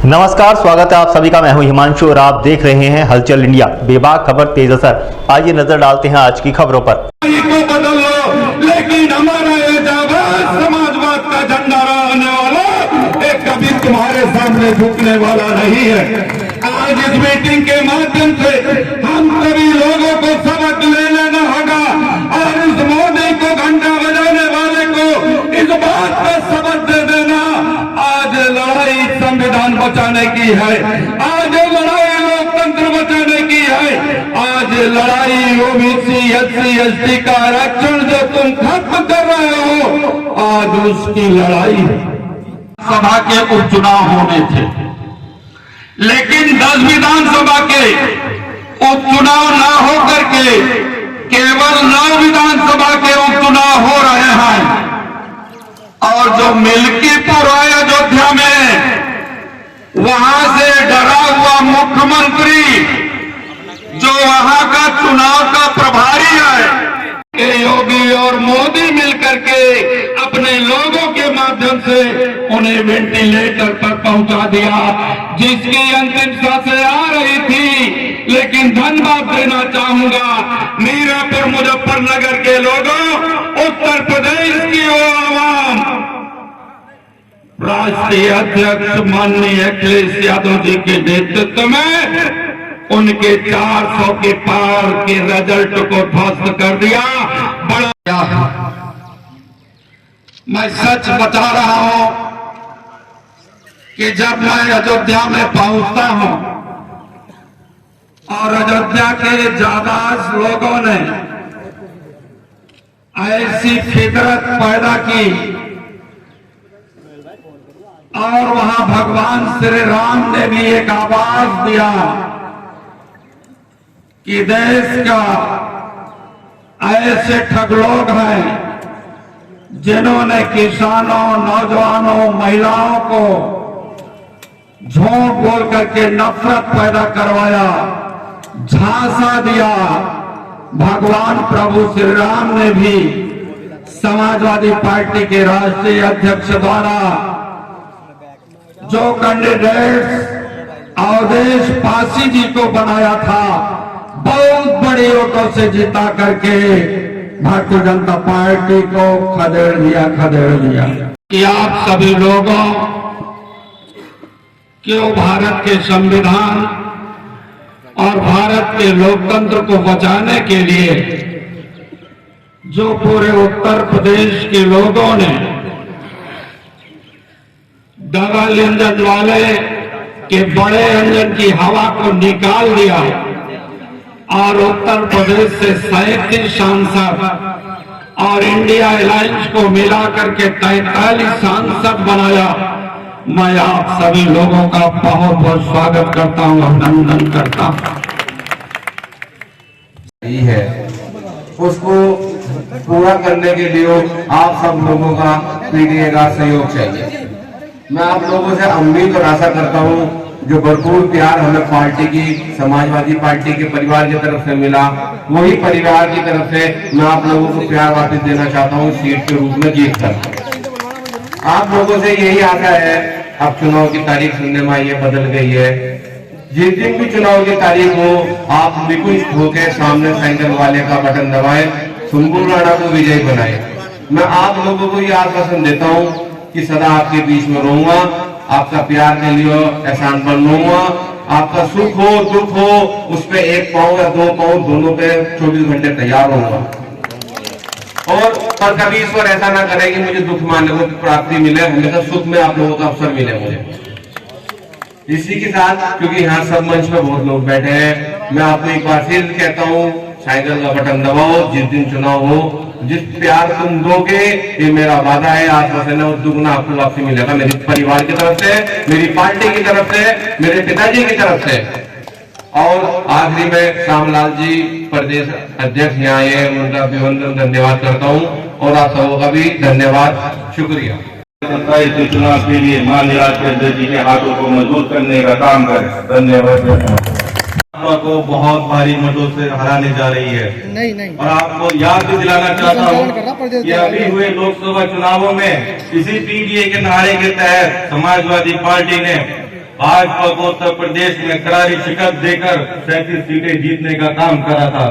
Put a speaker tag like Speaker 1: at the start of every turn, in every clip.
Speaker 1: नमस्कार, स्वागत है आप सभी का। मैं हूं हिमांशु और आप देख रहे हैं हलचल इंडिया। बेबाक खबर तेज असर। आइए नजर डालते हैं आज की खबरों पर।
Speaker 2: बदल लो, लेकिन हमारा ये जाबाज समाजवाद का झंडा रहने वाला एक कभी तुम्हारे सामने झुकने वाला नहीं है। आज इस मीटिंग के माध्यम से हम सभी लोगों को सबक ले लेना होगा और इस मोदी को घंटा बजाने वाले को इस बात का सबक दे देना। आज लड़ाई संविधान बचाने की है, आज लड़ाई लोकतंत्र बचाने की है, आज लड़ाई ओबीसी एससी एसटी का आरक्षण जो तुम खत्म कर रहे हो, आज उसकी लड़ाई। सभा के उपचुनाव होने थे, लेकिन 10 विधानसभा के उपचुनाव न होकर के केवल 9 विधानसभा के उपचुनाव हो रहे हैं। और जो मिल्कीपुर है अयोध्या में, वहां से डरा हुआ मुख्यमंत्री जो वहां का चुनाव का प्रभारी है, योगी और मोदी मिलकर के अपने लोगों के माध्यम से उन्हें वेंटिलेटर पर पहुंचा दिया, जिसकी अंतिम सांसें आ रही थी। लेकिन धन्यवाद देना चाहूंगा मीरापुर मुजफ्फरनगर के लोगों, उत्तर प्रदेश की वो आवाम, राष्ट्रीय अध्यक्ष माननीय अखिलेश यादव जी के नेतृत्व में उनके 400 के पार के रिजल्ट को ध्वस्त कर दिया। बड़ा मैं सच बता रहा हूं कि जब मैं अयोध्या में पहुंचता हूं और अयोध्या के जाबाज लोगों ने ऐसी फितरत पैदा की और वहां भगवान श्री राम ने भी एक आवाज दिया कि देश का ऐसे ठग लोग हैं जिन्होंने किसानों, नौजवानों, महिलाओं को झूठ बोल करके नफरत पैदा करवाया, झांसा दिया। भगवान प्रभु श्री राम ने भी समाजवादी पार्टी के राष्ट्रीय अध्यक्ष द्वारा जो कैंडिडेट अवधेश पासी जी को बनाया था, बहुत बड़ी वोटों से जिता करके भारतीय जनता पार्टी को खदेड़ दिया। कि आप सभी लोगों क्यों भारत के संविधान और भारत के लोकतंत्र को बचाने के लिए जो पूरे उत्तर प्रदेश के लोगों ने डबल इंजन वाले के बड़े इंजन की हवा को निकाल दिया और उत्तर प्रदेश से 37 सांसद और इंडिया अलायंस को मिलाकर के 43 सांसद बनाया। मैं आप सभी लोगों का बहुत बहुत स्वागत करता हूं, अभिनंदन करता हूं।
Speaker 3: है उसको पूरा करने के लिए आप सब लोगों का पीडीए का सहयोग चाहिए। मैं आप लोगों से उम्मीद और आशा करता हूं जो भरपूर प्यार हमें पार्टी की, समाजवादी पार्टी के परिवार की तरफ से मिला, वही परिवार की तरफ से मैं आप लोगों को प्यार वापस देना चाहता हूं सीट के रूप में जीत कर। आप लोगों से यही आशा है, अब चुनाव की तारीख सुनने में ये बदल गई है, जिस दिन भी चुनाव की तारीख हो आप बिल्कुल होकर सामने साइकिल वाले का बटन दबाएं, सुंबुल राणा को विजयी बनाएं। मैं आप लोगों को ये आश्वासन देता हूं कि सदा आपके बीच में रहूंगा, आपका प्यार के लिए एहसान बनूंगा। आपका सुख हो दुख हो उस पे 1 पाँव या 2 पाँव दोनों पे 24 घंटे तैयार होऊंगा। और कभी ईश्वर ऐसा ना करे कि मुझे दुख मानने को प्राप्ति मिले, हमेशा सुख में आप लोगों का अवसर मिले मुझे। इसी के साथ, क्योंकि यहाँ सब मंच में बहुत लोग बैठे हैं, मैं आपको एक बार फिर कहता हूँ, साइकिल का बटन दबाओ। जिस दिन चुनाव हो, जिस प्यार तुम दोगे, ये मेरा वादा है, आश्वासन है, दुगना आपको वापसी मिलेगा मेरे परिवार की तरफ से, मेरी पार्टी की तरफ से, मेरे पिताजी की तरफ से। और आखिरी में श्यामलाल जी प्रदेश अध्यक्ष यहाँ आए, उनका अभिनंदन धन्यवाद करता हूँ और आप सबों का भी धन्यवाद, शुक्रिया।
Speaker 4: चुनाव के लिए माननीय राष्ट्रीय जी के हाथों को मजबूत करने का काम करें। धन्यवाद। को बहुत भारी मतों से हराने जा रही है। नहीं। और आपको याद भी दिलाना चाहता हूँ कि अभी हुए लोकसभा चुनावों में इसी पीडीए के नारे के तहत समाजवादी पार्टी ने भाजपा को उत्तर प्रदेश में करारी शिकस्त देकर 37 सीटें जीतने का काम करा था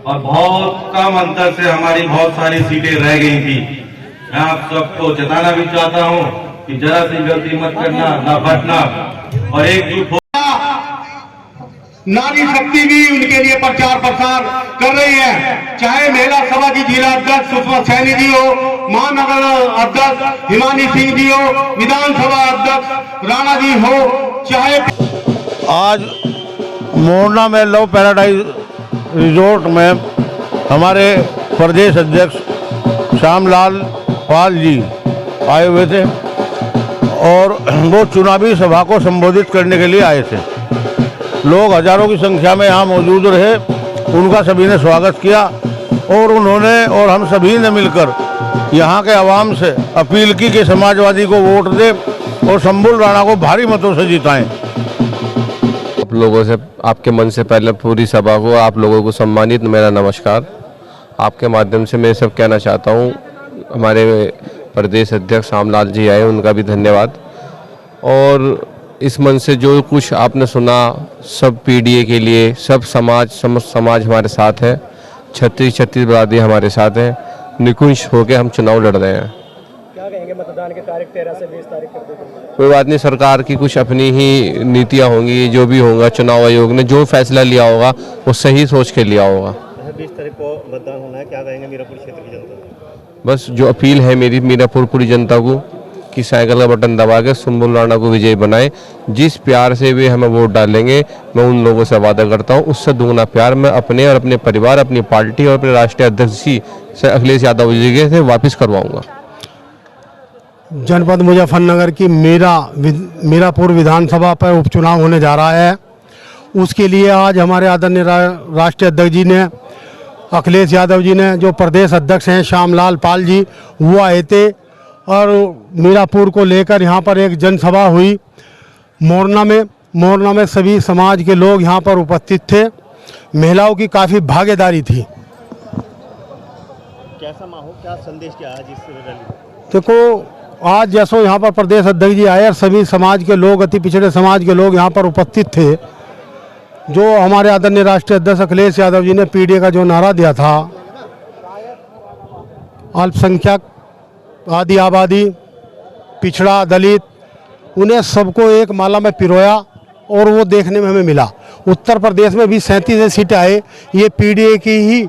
Speaker 4: और बहुत कम अंतर से हमारी बहुत सारी सीटें रह गई थी। मैं आप सबको जताना भी चाहता हूं कि जरा सी गलती मत करना, ना बटना और एकजुट हो।
Speaker 5: नारी शक्ति भी उनके लिए प्रचार प्रसार कर रही है, चाहे महिला सभा की जिला अध्यक्ष सुषमा सैनी जी हो, महानगर अध्यक्ष हिमानी सिंह जी हो, विधानसभा अध्यक्ष राणा जी हो, चाहे
Speaker 6: आज मोरना में लव पैराडाइज रिजोर्ट में हमारे प्रदेश अध्यक्ष श्यामलाल पाल जी आए हुए थे और वो चुनावी सभा को संबोधित करने के लिए आए थे। लोग हजारों की संख्या में यहाँ मौजूद रहे, उनका सभी ने स्वागत किया और उन्होंने और हम सभी ने मिलकर यहाँ के आवाम से अपील की कि समाजवादी को वोट दे और शंभुल राणा को भारी मतों से जिताएं।
Speaker 7: आप लोगों से, आपके मन से पहले पूरी सभा को, आप लोगों को सम्मानित मेरा नमस्कार। आपके माध्यम से मैं सब कहना चाहता हूँ, हमारे प्रदेश अध्यक्ष श्यामलाल जी आए, उनका भी धन्यवाद। और इस मन से जो कुछ आपने सुना, सब पीडीए के लिए, सब समाज हमारे साथ है, 36 बरादरी हमारे साथ है, निकुंज होकर हम चुनाव लड़ रहे हैं।
Speaker 8: क्या कहेंगे मतदान की तारीख 13 से 20 तारीख कर देंगे?
Speaker 7: कोई बात नहीं, सरकार की कुछ अपनी ही नीतियाँ होंगी, जो भी होगा चुनाव आयोग ने जो फैसला लिया होगा वो सही सोच के लिया होगा।
Speaker 8: 20 तारीख को मतदान होना है, क्या कहेंगे मीरापुर क्षेत्र की जनता?
Speaker 7: बस जो अपील है मेरी मीरापुर पूरी जनता को कि साइकिल का बटन दबा के शंभुल राणा को विजयी बनाए। जिस प्यार से भी हमें वोट डालेंगे, मैं उन लोगों से वादा करता हूं उससे दुगना प्यार मैं अपने और अपने परिवार, अपनी पार्टी और अपने राष्ट्रीय अध्यक्ष जी से अखिलेश यादव जी से वापस करवाऊंगा।
Speaker 5: जनपद मुजफ्फरनगर की मीरापुर विधानसभा पर उपचुनाव होने जा रहा है। उसके लिए आज हमारे आदरणीय राष्ट्रीय अध्यक्ष जी ने, अखिलेश यादव जी ने, जो प्रदेश अध्यक्ष हैं श्यामलाल पाल जी, वो आए थे और मीरापुर को लेकर यहाँ पर एक जनसभा हुई मोरना में सभी समाज के लोग यहाँ पर उपस्थित थे। महिलाओं की काफ़ी भागीदारी थी।
Speaker 8: कैसा माहौल, क्या संदेश क्या आज इस रैली?
Speaker 5: देखो, आज जैसो यहाँ पर प्रदेश अध्यक्ष जी आए और सभी समाज के लोग, अति पिछड़े समाज के लोग यहाँ पर उपस्थित थे। जो हमारे आदरणीय राष्ट्रीय अध्यक्ष अखिलेश यादव जी ने पीडीए का जो नारा दिया था, अल्पसंख्यक, आदि आबादी, पिछड़ा, दलित, उन्हें सबको एक माला में पिरोया और वो देखने में हमें मिला। उत्तर प्रदेश में भी 37 सीटें आए, ये पीडीए की ही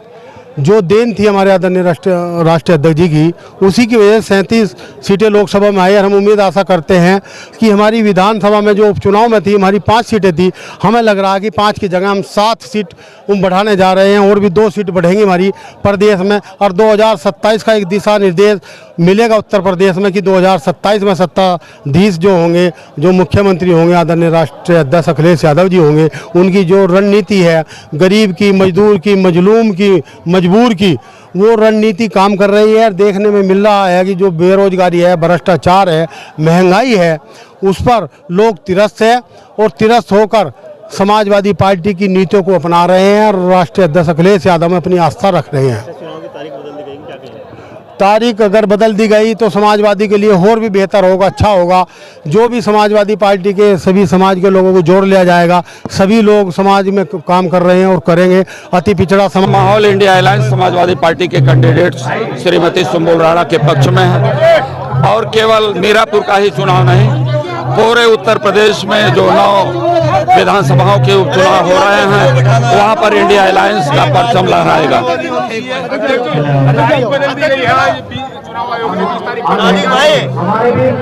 Speaker 5: जो देन थी हमारे आदरणीय राष्ट्रीय अध्यक्ष जी की, उसी की वजह से 37 सीटें लोकसभा में आई। और हम उम्मीद आशा करते हैं कि हमारी विधानसभा में जो उपचुनाव में थी, हमारी 5 सीटें थी, हमें लग रहा है कि 5 की जगह हम 7 सीट बढ़ाने जा रहे हैं और भी 2 सीट बढ़ेंगी हमारी प्रदेश में। और 2027 का एक दिशा निर्देश मिलेगा उत्तर प्रदेश में कि 2027 में सत्ताधीश जो होंगे, जो मुख्यमंत्री होंगे, आदरणीय राष्ट्रीय अध्यक्ष अखिलेश यादव जी होंगे, उनकी जो रणनीति है गरीब की, मजदूर की, मजलूम की, मजबूर की, वो रणनीति काम कर रही है। देखने में मिल रहा है कि जो बेरोजगारी है, भ्रष्टाचार है, महंगाई है, उस पर लोग त्रस्त है और त्रस्त होकर समाजवादी पार्टी की नीतियों को अपना रहे हैं और राष्ट्रीय अध्यक्ष अखिलेश यादव में अपनी आस्था रख रहे हैं।
Speaker 8: चुनाव की तारीख बदल दी गई, क्या कहेंगे?
Speaker 5: तारीख अगर बदल दी गई तो समाजवादी के लिए और भी बेहतर होगा, अच्छा होगा। जो भी समाजवादी पार्टी के सभी समाज के लोगों को जोड़ लिया जाएगा। सभी लोग समाज में काम कर रहे हैं और करेंगे। अति पिछड़ा
Speaker 9: माहौल इंडिया अलायंस समाजवादी पार्टी के कैंडिडेट श्रीमती शंभुल राणा के पक्ष में है और केवल मीरापुर का ही चुनाव नहीं, पूरे उत्तर प्रदेश में जो 9 विधानसभाओं के उपचुनाव हो रहे हैं, वहां पर इंडिया अलायंस का परचम लहराएगा।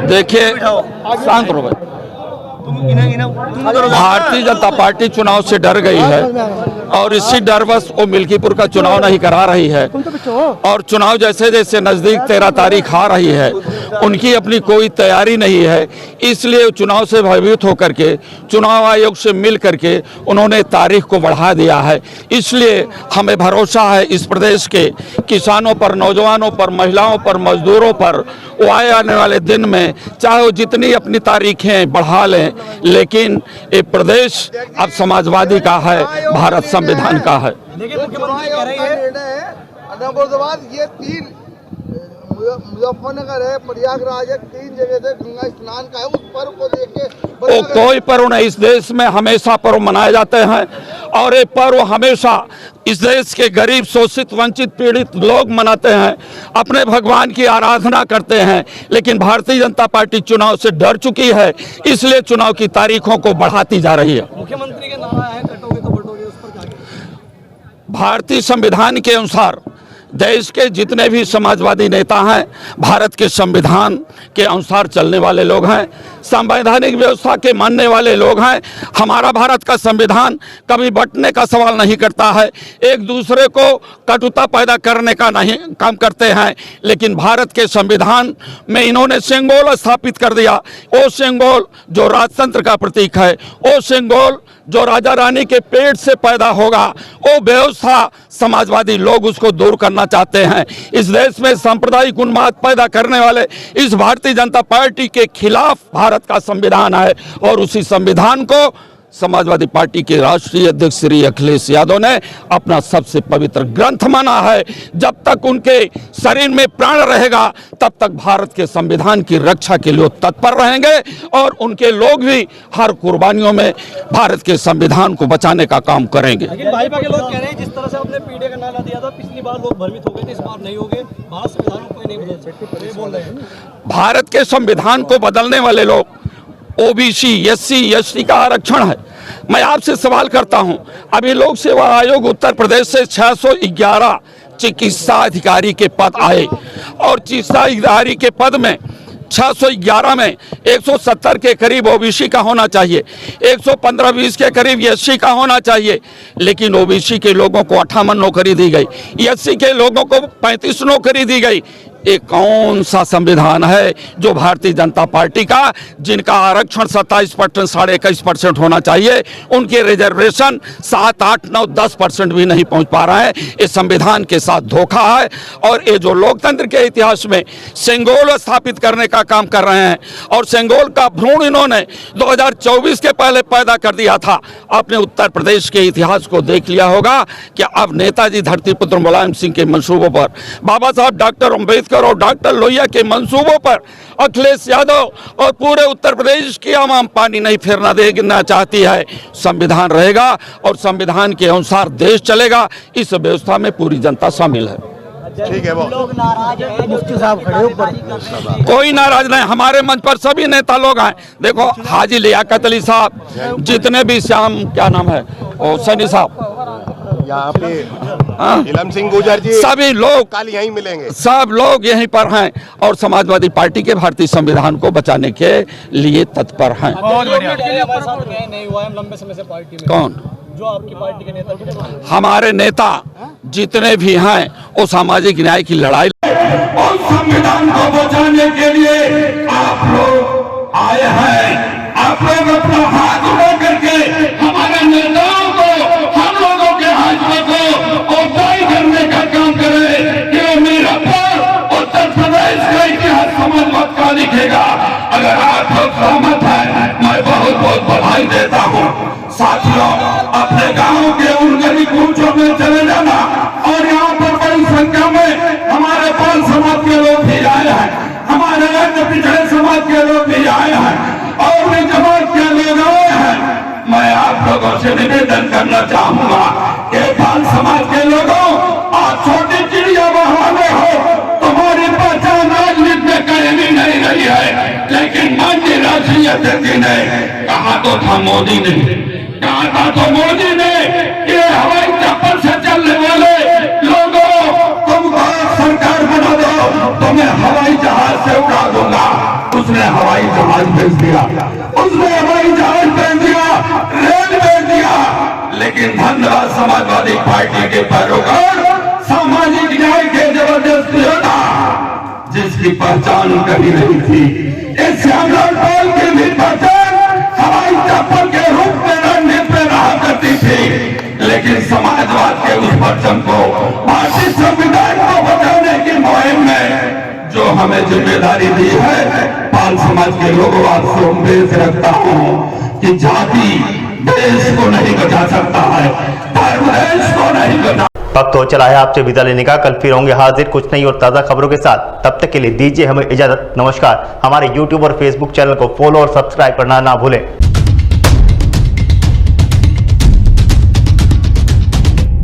Speaker 9: देखिए, शांत रहो भाई। भारतीय जनता पार्टी चुनाव से डर गई है और इसी डरवश वो मिल्कीपुर का चुनाव नहीं करा रही है और चुनाव जैसे जैसे नजदीक 13 तारीख आ रही है, उनकी अपनी कोई तैयारी नहीं है। इसलिए चुनाव से भयभीत होकर के चुनाव आयोग से मिल करके उन्होंने तारीख को बढ़ा दिया है। इसलिए हमें भरोसा है इस प्रदेश के किसानों पर, नौजवानों पर, महिलाओं पर, मजदूरों पर, वो आने वाले दिन में चाहे वो जितनी अपनी तारीखें बढ़ा लें, लेकिन ये प्रदेश अब समाजवादी का है, भारत संविधान का है।
Speaker 10: देखिए, मुख्यमंत्री कह रही है ये 3 मुजफ्फरनगर है, प्रयागराज है, 3 जगह से गंगा स्नान का है। उस पर्व को देख के
Speaker 9: कोई पर्व नहीं, इस देश में हमेशा पर्व मनाए जाते हैं और ये पर्व हमेशा इस देश के गरीब, शोषित, वंचित, पीड़ित लोग मनाते हैं, अपने भगवान की आराधना करते हैं। लेकिन भारतीय जनता पार्टी चुनाव से डर चुकी है, इसलिए चुनाव की तारीखों को बढ़ाती जा रही है।
Speaker 8: मुख्यमंत्री के नारा है कटोगे तो बटोगे, उस पर क्या?
Speaker 9: भारतीय संविधान के अनुसार देश के जितने भी समाजवादी नेता हैं भारत के संविधान के अनुसार चलने वाले लोग हैं, संवैधानिक व्यवस्था के मानने वाले लोग हैं। हमारा भारत का संविधान कभी बंटने का सवाल नहीं करता है, एक दूसरे को कटुता पैदा करने का नहीं काम करते हैं। लेकिन भारत के संविधान में इन्होंने सिंबल स्थापित कर दिया। वो सिंबल जो राजतंत्र का प्रतीक है, वो सिंबल जो राजा रानी के पेट से पैदा होगा, वो व्यवस्था समाजवादी लोग उसको दूर करना चाहते हैं। इस देश में सांप्रदायिक उन्माद पैदा करने वाले इस भारतीय जनता पार्टी के खिलाफ भारत का संविधान है और उसी संविधान को समाजवादी पार्टी के राष्ट्रीय अध्यक्ष श्री अखिलेश यादव ने अपना सबसे पवित्र ग्रंथ माना है। जब तक उनके शरीर में प्राण रहेगा तब तक भारत के संविधान की रक्षा के लिए तत्पर रहेंगे और उनके लोग भी हर कुर्बानियों में भारत के संविधान को बचाने का काम करेंगे।
Speaker 8: लेकिन भाजपा के लोग कह रहे हैं जिस तरह से आपने पीढ़ी का नारा दिया था, पिछली बार लोग भ्रमित हो गए थे, इस बार नहीं हो गए, भारत संविधान को नहीं बदल सकते, बोल रहे हैं।
Speaker 9: भारत के संविधान को बदलने वाले लोग ओबीसी, एससी, एसटी का आरक्षण है। मैं आपसे सवाल करता हूं, अभी लोक सेवा आयोग उत्तर प्रदेश से 611 चिकित्सा अधिकारी के पद आए और चिकित्सा अधिकारी के पद में 611 में 170 के करीब ओबीसी का होना चाहिए, 115-20 के करीब एससी का होना चाहिए। लेकिन ओबीसी के लोगों को 58 नौकरी दी गई, एससी के लोगों को 35 नौकरी दी गई। ये कौन सा संविधान है जो भारतीय जनता पार्टी का, जिनका आरक्षण 27%, 21.5% होना चाहिए, उनके रिजर्वेशन 7, 8, 9, 10% भी नहीं पहुंच पा रहे हैं। इस संविधान के साथ धोखा है और ये जो लोकतंत्र के इतिहास में सेंगोल स्थापित करने का काम कर रहे हैं और सेंगोल का भ्रूण इन्होंने 2024 के पहले पैदा कर दिया था। आपने उत्तर प्रदेश के इतिहास को देख लिया होगा कि अब नेताजी धरतीपुत्र मुलायम सिंह के मंसूबों पर, बाबा साहब डॉक्टर अम्बेडकर और डॉक्टर लोहिया के मंसूबों पर अखिलेश यादव और पूरे उत्तर प्रदेश की आवाम पानी नहीं फेरना देना चाहती है। संविधान रहेगा और संविधान के अनुसार देश चलेगा। इस व्यवस्था में पूरी जनता शामिल है।
Speaker 8: ठीक है, वो लोग नाराज हैं, मुफ्ती साहब खड़े ऊपर।
Speaker 9: कोई नाराज नहीं, हमारे मंच पर सभी नेता लोग हैं। देखो हाजी लियाकत अली साहब, जितने भी श्याम क्या नाम है और सैनी साहब,
Speaker 11: यहाँ पे इलम सिंह गुजर जी,
Speaker 9: सभी लोग
Speaker 11: कल यहीं मिलेंगे।
Speaker 9: सब लोग यहीं पर हैं और समाजवादी पार्टी के भारतीय संविधान को बचाने के लिए तत्पर हैं।
Speaker 8: नहीं हुआ है लंबे समय से पार्टी में।
Speaker 9: कौन?
Speaker 8: जो आपकी पार्टी के नेता।
Speaker 9: हमारे नेता जितने भी हैं वो सामाजिक न्याय की लड़ाई
Speaker 2: और संविधान को बचाने के लिए आप लोग आए हैं। आप लोग अपना हाथ उठा करके हमारे नेताओं को, हम लोगों के हाथों को ओताई करने का काम करें कि मेरा पर उत्तर प्रदेश का इतिहास समाजवाद का लिखेगा। अगर आप लोग सहमत हैं, मैं बहुत बहुत बधाई देता हूँ। साथियों, अपने गांव के उन गली कूचों में चले जाना और यहाँ पर बड़ी संख्या में हमारे पाल समाज के लोग भी आए हैं, हमारे अन्य पिछड़े समाज के लोग भी आए हैं और भी जमात के लोग आए हैं। मैं आप लोगों से निवेदन करना चाहूंगा कि पाल समाज के लोगों, आप छोटी चिड़िया बहाने हो, तुम्हारी पहचान राजनीति में कहीं भी नहीं रही है। लेकिन माननीय राष्ट्रीय अध्यक्ष ने कहा तो था, मोदी ने कहा था तो मोदी ने, ये हवाई चप्पल से चलने वाले लोगों, तुम सरकार बना दो, तुम्हें हवाई जहाज से उड़ा दूंगा। उसने हवाई जहाज भेज दिया, उसने हवाई जहाज भेज दिया, रेल भेज दिया। लेकिन धन्यवाद समाजवादी पार्टी के पैरोकार, सामाजिक न्याय के जबरदस्त योद्धा, जिसकी पहचान कभी नहीं थी। इस श्यामलाल पाल की भी पहचान हवाई चप्पल के रूप में रणनीति में रहा करती थी। लेकिन समाजवाद के उस परचम को, भारतीय संविधान को बचाने की मुहिम में जो हमें जिम्मेदारी दी है, पाल समाज के लोगों, आपसे उम्मीद रखता हूँ कि जाति देश को नहीं बचा सकता है, धर्म देश को नहीं बचा।
Speaker 1: वक्त हो चला है आपसे विदा लेने का। कल फिर होंगे हाजिर कुछ नई और ताज़ा खबरों के साथ। तब तक के लिए दीजिए हमें इजाजत। नमस्कार। हमारे YouTube और Facebook चैनल को फॉलो और सब्सक्राइब करना ना भूलें।